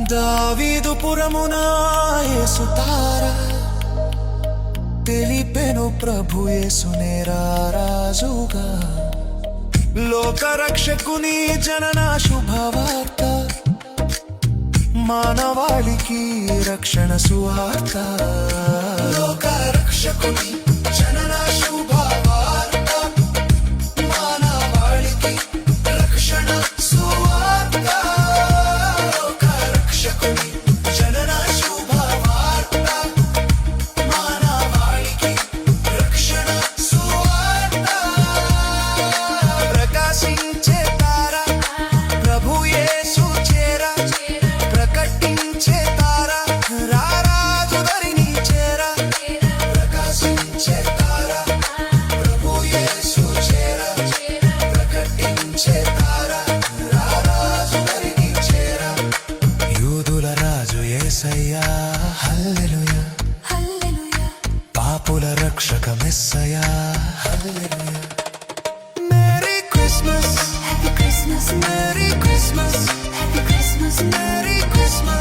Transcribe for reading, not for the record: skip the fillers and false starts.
దావీదు పురమున యేసు తార తెలిపెను ప్రభు యేసునే రారాజుగా. లోకరక్షకుని జనన శుభవార్త, మానవాళికి రక్షణ సువార్త. లోకరక్షకుని జనన శుభవార్త, మానవాళికి రక్షణ సువార్త. లోకరక్షకుని జనన శుభవార్త, మానవాళికి రక్షణ సువార్త. ప్రకాశించే తార ప్రభు యేసు చేర, ప్రకటించే తార రారాజు దరిని చేర. ప్రకాశించే తార ప్రభు యేసు చేర, ప్రకటించే తార రారాజు దరిని చేర. యూదుల రాజు యేసయ్యా హల్లెలూయా, పాపుల రక్షక messiah hallelujah. Merry Christmas, Happy Christmas, merry Christmas, Happy Christmas, merry Christmas.